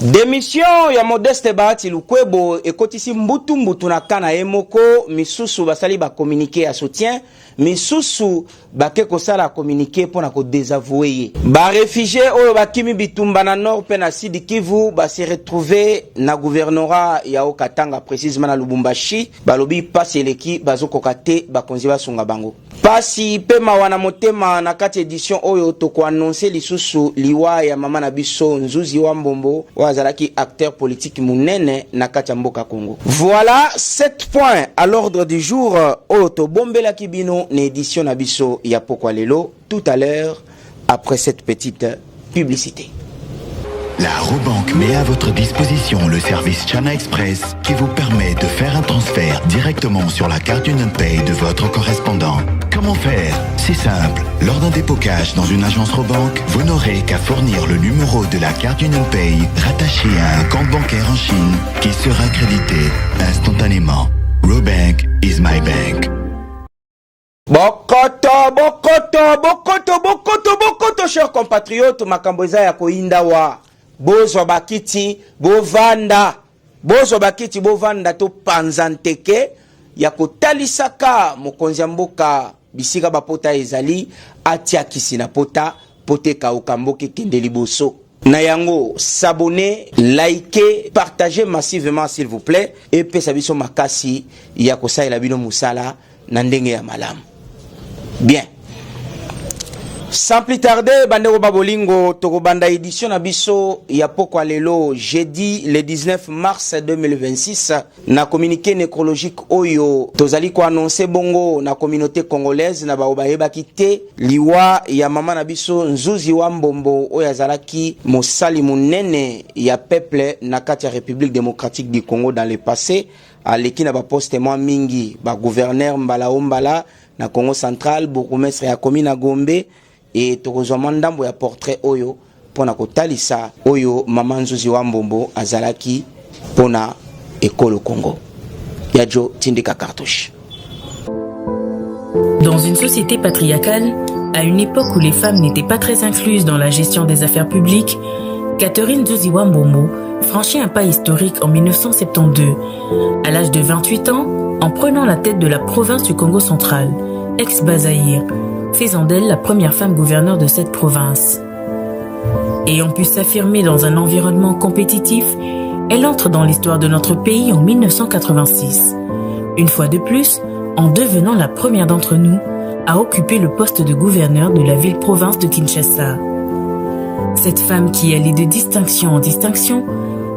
Démission ya Modeste Bahati Lukwebo ekotisi mbutu na kana emoko misusu basali ba communiquer à soutien misusu bake kosala communiquer pona ko désavouer ba réfugié oyo bakimi bitumba na nord pe na sud Kivu ba se retrouver na gouvernorat ya Okatanga précisément na Lubumbashi balobi pasi eleki bazoko te bakonzi basunga bango pasi pe mawana motema na kati édition oyo to ko annoncer lisusu liwa ya mama na biso Nzuzi wa Mbombo wazalaki acteur politique munene na kati mboka Congo. Voilà 7 points à l'ordre du jour oyo to bombela kibino na édition na biso ya Pokwa Lelo tout à l'heure après cette petite publicité. La Robank met à votre disposition le service Chana Express qui vous permet de faire un transfert directement sur la carte UnionPay de votre correspondant. Comment faire? C'est simple. Lors d'un dépôt cash dans une agence Robank, vous n'aurez qu'à fournir le numéro de la carte UnionPay rattaché à un compte bancaire en Chine qui sera crédité instantanément. Robank is my bank. Bokoto, chers compatriotes, makamboza ya koinda wa. Bozo bakiti, bovanda to panzanteke ya kotalisaka mokonzi mboka bisika bapota ezali atia kisina pota poteka ukamboke kendeli boso. Na yango, s'abonner, liker, partager massivement s'il vous plaît et pesa biso makasi ya kosa ila bino musala na ndenge ya malamu. Bien. Sans plus tarder, bandeko babolingo tokobanda édition na biso ya Pokwa Lelo jeudi le 19 mars 2026 na communiqué nécrologique oyo tozali ko annoncer bongo na communauté congolaise na baobayeba kité liwa ya mama na biso Nzuzi wa Mbombo oyo azalaki mosali munene ya peuple na kati ya République démocratique du Congo dans le passé aleki na ba poste moi mingi ba gouverneur mbala na Congo central bourgmestre ya commune Gombe et tokozwa mandambo ya portrait oyo pona kotalisa oyo mama Nzuzi wa Mbombo azalaki pona ekolo Congo. Yadjo tindika cartouche. Dans une société patriarcale, à une époque où les femmes n'étaient pas très incluses dans la gestion des affaires publiques, Catherine Nzuzi wa Mbombo franchit un pas historique en 1972. À l'âge de 28 ans, en prenant la tête de la province du Congo central, ex-Bazaïr, faisant d'elle la première femme gouverneure de cette province. Ayant pu s'affirmer dans un environnement compétitif, elle entre dans l'histoire de notre pays en 1986. Une fois de plus, en devenant la première d'entre nous à occuper le poste de gouverneur de la ville-province de Kinshasa. Cette femme qui allait de distinction en distinction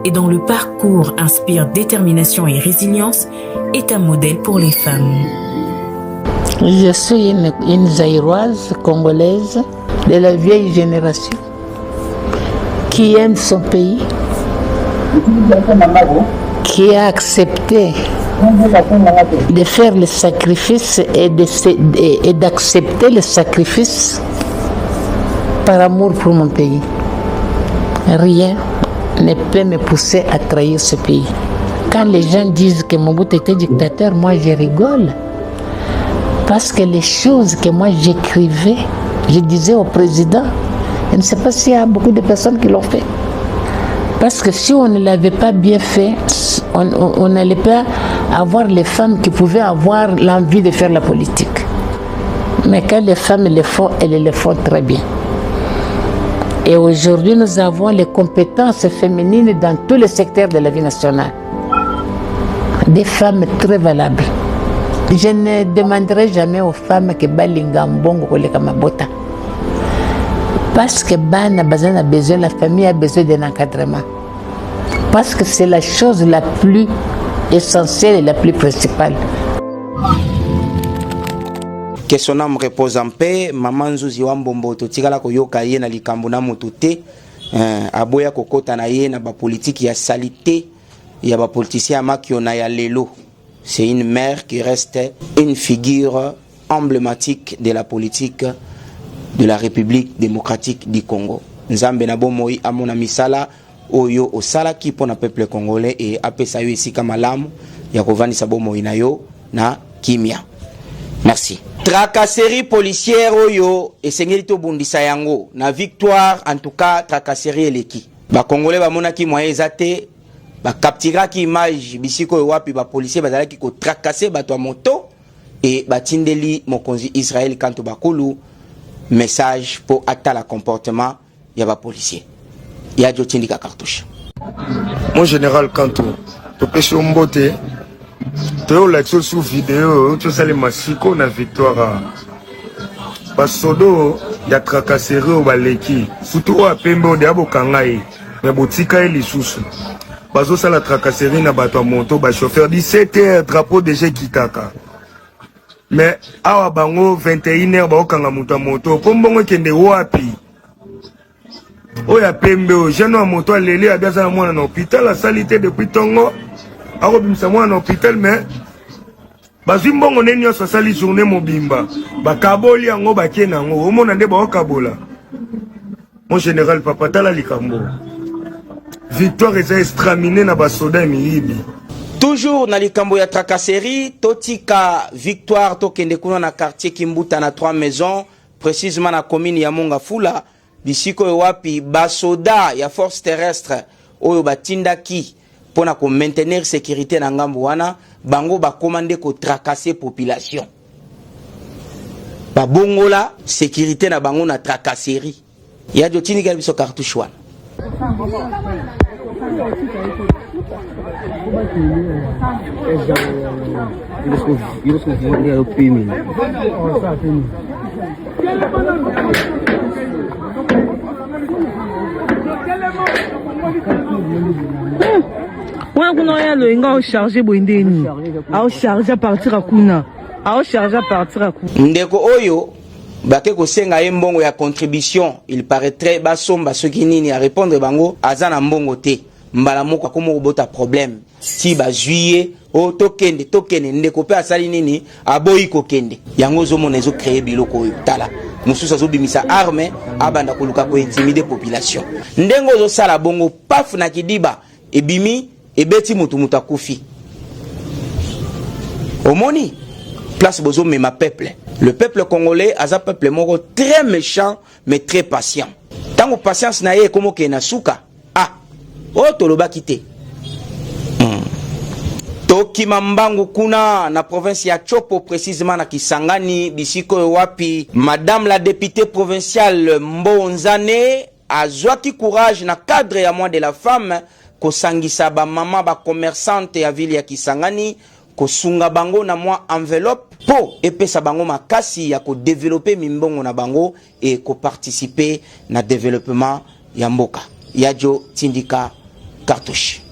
et dont le parcours inspire détermination et résilience est un modèle pour les femmes. Je suis une Zaïroise congolaise de la vieille génération qui aime son pays, qui a accepté de faire le sacrifice et d'accepter le sacrifice par amour pour mon pays. Rien ne peut me pousser à trahir ce pays. Quand les gens disent que Mobutu était dictateur, moi je rigole. Parce que les choses que moi j'écrivais, je disais au président, je ne sais pas s'il y a beaucoup de personnes qui l'ont fait. Parce que si on ne l'avait pas bien fait, on n'allait pas avoir les femmes qui pouvaient avoir l'envie de faire la politique. Mais quand les femmes le font, elles le font très bien. Et aujourd'hui, nous avons les compétences féminines dans tous les secteurs de la vie nationale. Des femmes très valables. Je ne demanderai jamais aux femmes que balinga mbongo koleka mabota. Parce que bana bazana a besoin, la famille a besoin d'un encadrement. Parce que c'est la chose la plus essentielle et la plus principale. Que son âme repose en paix, maman Nzuzi wa Mbombo totikala koyoka ye na likambo na moto te, aboya kokota na ye na ba politique ya salité, ya ba politicien makio na ya lelo. C'est une mère qui reste une figure emblématique de la politique de la République démocratique du Congo. Nzambe na bomoi amona misala oyo osala ki pona peuple congolais et apesa yo esika malamu ya kovanisa bomoi na yo na kimia. Merci. Tracasserie policière oyo esengeli to bundisa yango na victoire en tout cas tracasserie eleki. ba congolais ba monaki moyen ezate ba capturaki image bisiko wapi ba policier bazalaki ko tracasser bato moto et batindeli mokonzi Israël kanto bakulu message pour atala comportement ya ba policier ya jo tindika cartouche. Mon général Kanto to pêche mbote to like sous vidéo to sale masiko na victoire basodo ya tracasserie au baleki surtout a pembe de abokangai mais botika e lisusu bazo sala tracasserie na bato moto ba chauffeur 17h drapeau déjà kitaka mais awa bango 21h ba okanga moto pombongo kende wapi oya pembe o jeune wa moto alele abiaza na mwana na hôpital la salité depuis tongo akobimisa mwana na hôpital mais bazwi mbongo neni nyonso asali journée mobimba bakaboli yango bakie nango omona nde baokabola. Mon général papa tala likambo victoire eza estraminé na basoda miyibi toujours na likambo ya tracasserie totika victoire tokende kuna na quartier Kimbuta na 3 maisons précisément na commune ya Mongafula bisiko wapi basoda ya force terrestre oyo batindaki pona ko maintenir sécurité na ngambo wana bango ba commander ko tracasser population ba bongola sécurité na bango na tracasserie ya jo tindika biso cartouche wana. On a le chargé boindeni. A chargé à partir à Kuna. A chargé à partir à Kuna. Ndeko oyo bake ko senga mbongo ya contribution, il paraîtrait basomba soki nini à répondre bango azana mbongo te. Mbala moko komo bota problème. Si ba juillet o tokende ndeko pe asali nini aboyi ko kende. Yango zo monezo créer biloko oyo tala. Mususa zo bimisa arme abanda koluka ko intimider population. Ndengo zo sala bongo paf na kidiba ebimi ebeti mutu mutakufi. Omoni place bozo mema peuple. Le peuple congolais a un peuple moko très méchant mais très patient. Tango patience na ye komo ke na suka. Ah, o toloba kite. Toki mambangu kuna na province ya Chopo précisément na Kisangani bisiko wapi madame la députée provinciale Mbonzane a zwaki courage na cadre ya mois de la femme ko sangisa ba mama ba commerçante ya ville ya Kisangani ko sunga bango na mwa enveloppe po epesa bango makasi ya ko développer mimbongo na bango et ko participer na développement ya mboka yajo tindika cartouche.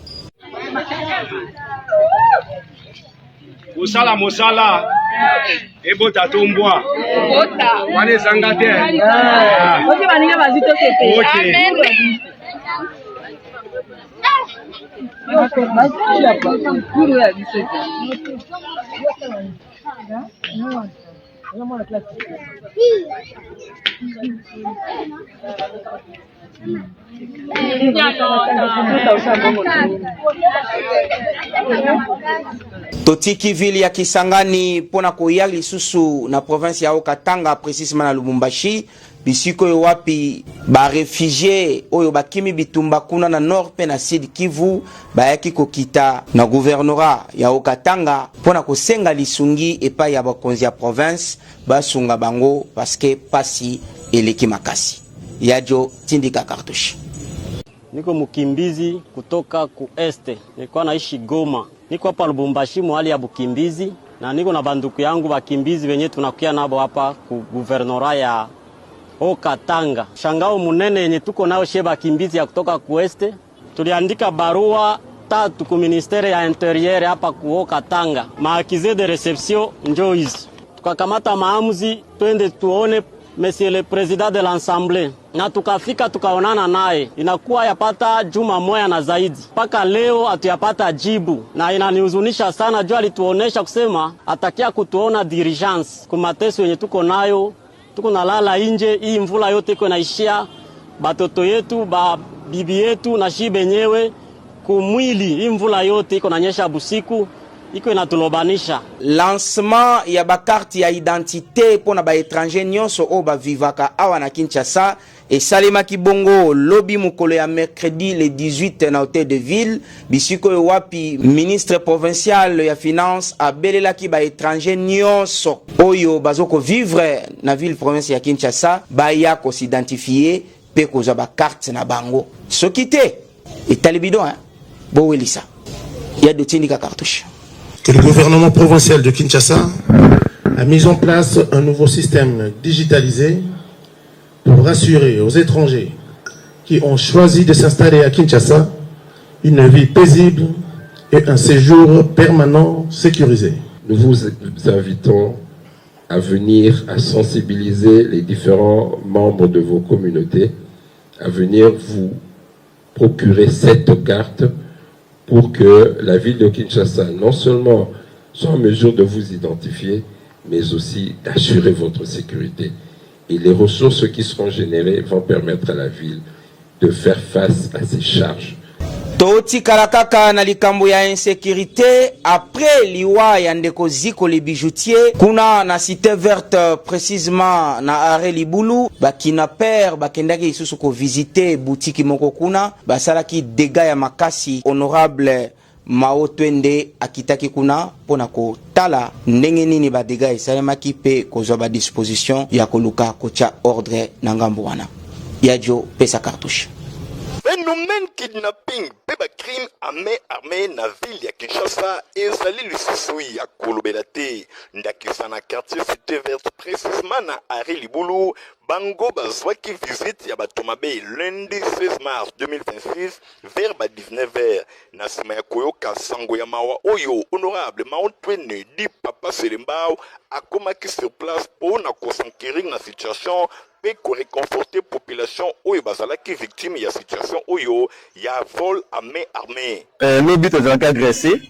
Mosala mosala ebota tombwa bota wane sangate oke baninga bazito kete amen Totiki ville ya Kisangani pona koya lisusu na province ya Okatanga précisément na Lubumbashi bisiko yo wapi ba réfugié oyo bakimi bitumba kuna na nord pe na sud Kivu bayaki kokita na gouvernorat ya Okatanga pona kosenga lisungi epa ya bakonzi ya province basunga bango parce que pasi eleki makasi yajo tindika cartouche. Niko mkimbizi kutoka ku este, nilikuwa naishi Goma. Niko hapa Lubumbashi mahali ya bukimbizi na niko na banduku yangu bakimbizi wenye tunakuya nabo hapa ku gouvernorat ya Okatanga. Shangao munene yenye tuko nao sheba bakimbizi ya kutoka ku este. Tuliandika barua 3 ku ministere ya interieur hapa ku Okatanga. Maakize de reception njo hizo. Tukakamata maamuzi twende tuone Monsieur le Président de l'Assemblée. Na tukafika tukaonana naye. Inakuwa yapata juma moja na zaidi. Paka leo atuyapata jibu. Na inanihuzunisha sana jua alituonesha kusema atakia kutuona diligence. Kumateso yenye tuko nayo. Tuko nalala nje, hii mvula yote iko naishia batoto yetu, ba bibi yetu na shibe nyewe kumwili. Hii mvula yote iko nanyesha busiku. Iko inatulobanisha. Lancement ya ba carte ya identité pona ba étranger nyonso o ba vivaka awa na Kinshasa et Salema Kibongo lobby mukolo ya mercredi le 18 na hôtel de ville bisiko wapi ministre provincial ya finance abelela ki ba étranger nyonso oyo bazoko vivre na ville province ya Kinshasa ba ya ko s'identifier pe ko za ba carte na bango sokité et talibidon hein bo welisa ya de tindika cartouche. Que le gouvernement provincial de Kinshasa a mis en place un nouveau système digitalisé pour rassurer aux étrangers qui ont choisi de s'installer à Kinshasa une vie paisible et un séjour permanent sécurisé. Nous vous invitons à venir à sensibiliser les différents membres de vos communautés, à venir vous procurer cette carte pour que la ville de Kinshasa non seulement soit en mesure de vous identifier, mais aussi d'assurer votre sécurité. Et les ressources qui seront générées vont permettre à la ville de faire face à ces charges. Toti Kalakaka na likambo ya insécurité après liwa ya ndeko ziko les bijoutiers kuna na cité verte précisément na arrêt Libulu bakina père bakendaki isusu ko visiter boutique moko kuna basalaki dégâts ya makasi honorable Mao Twende akitaki kuna pona ko tala ndenge nini ba dégâts esalemaki pe kozwa ba disposition ya koluka kocha ordre na ngambo wana yajo pesa cartouche. Phénomène kidnapping, beba crime armé na ville ya Kinshasa ezali lisusu ya kolobelate ndakisa na quartier cité verte précisément na arrêt Libulu bango bazwaki visite ya batomabe lundi 16 mars 2026 vers 19h na sima ya koyoka sango ya mawa oyo honorable Mao Twende di papa Selembao akomaki sur place pour na conquérir na situation et pour réconforter la population oyo bazalaki victime ya situation oyo ya vol à main armée. Nos buts ont été agressés.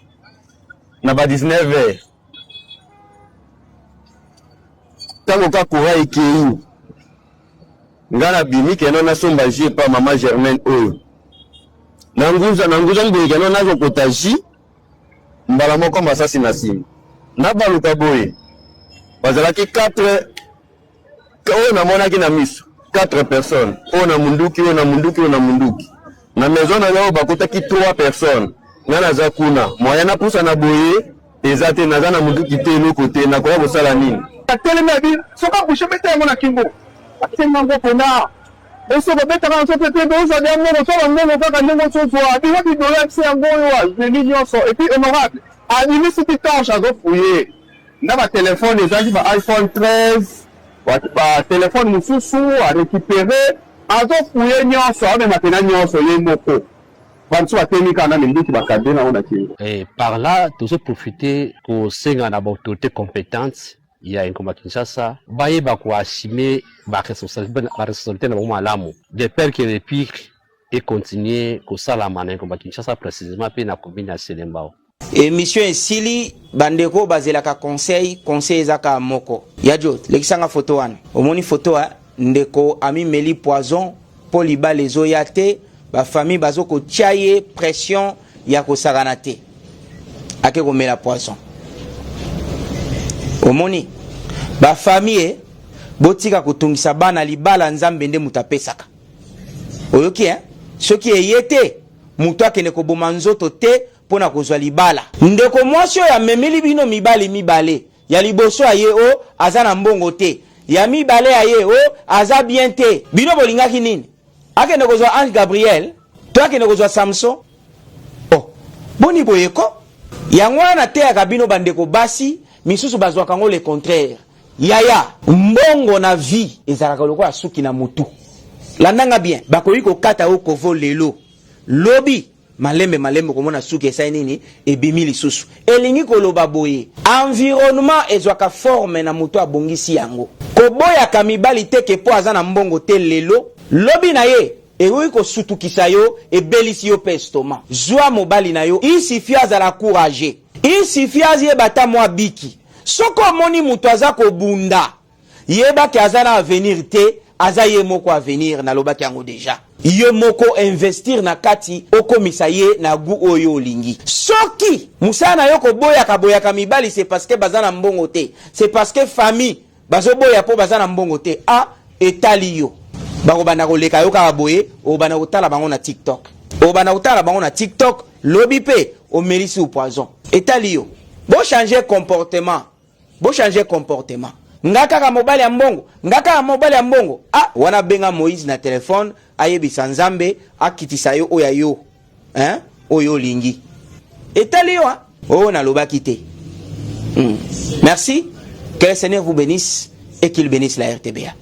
Na ba 19h. Tango ka kura ikei. Ngana bini keno na somba ji pa mama Germaine oyo. Nanguza mbe keno na zo kotaji. Mbala moko masasi na simu. Na baluka boye. Bazalaki 4 on a monaki na miso 4 personnes on a munduki na maison na yo bakotaki 3 personnes ngana za kuna moya na pusa na boye ezate na na munduki te no côté na koya bosala nini atelema bi soka bouche beta ngo na kingo atenga ngo pona eso beta na so tete do so dia ngo so ngo kaka ngo so so abi wapi do ya se ngo yo je ni nyoso et puis honorable a université tanche a zo fouiller na ba téléphone ezaki ba iPhone 13 ba téléphone mususu a récupéré azo fouiller nyonso ame matena nyonso ye moko bantu atemika na minduki bakade na ona kingo et par là tous profiter ko senga na autorité compétente il y a un combat Kinshasa baye ba ko assumer ba responsabilité na mo alamu de peur que les pires et continuer ko sala mané combat Kinshasa précisément pe na commune ya Selembao. Émission esili bandeko bazelaka conseil ezaka moko yajo lekisanga photo wana omoni photo ndeko ami meli poison poliba les oyate ba famille bazoko tiaye pression ya ko saganate ake ko mela poison omoni ba famille botika kutungisa bana libala nzambe nde mutapesaka oyoki soki eyete mutu akene ko boma nzoto te pona kozwa libala ndeko mwasi ya memeli bino mibale ya liboso aye o aza na mbongo te ya mibale aye o aza bien te bino bolingaki nini akende kozwa Ange Gabriel to akende kozwa Samson boni boyeko yango wana te ya bino bandeko basi misusu bazwa kango le contraire yaya mbongo na vie ezalaka lokola suki na mutu landanga bien bakoyi kokata o kovo lelo lobi malembe komona suki esa nini ebimi lisusu elingi koloba boye environnement ezwaka forme na mutu abongisi yango koboya kamibali te ke po aza na mbongo te lelo lobi na ye ewi ko sutukisa yo ebelisi yo pestoma zwa mobali na yo isifia azala courage isifia ye bata mwa biki soko moni mutu aza ko bunda yeba ke aza na avenir te aza ye moko avenir na lobaki yango deja ye moko investir na kati okomisa ye na gu oyo olingi soki musana yoko boya ka mibali c'est parce que bazana mbongo te c'est parce que famille bazo boya po bazana mbongo te a etali yo bakobanda koleka yo kaka boye obanda kotala bango na TikTok obanda kotala bango na TikTok lobi pe omelisi ou poison etali yo bo changer comportement ngaka mobali ya mbongo ah wana benga Moïse na téléphone ayebisa Nzambe akitisa yo oya yo oyo lingi etali yo na lobaki te. Merci, que le Seigneur vous bénisse et qu'il bénisse la RTBA.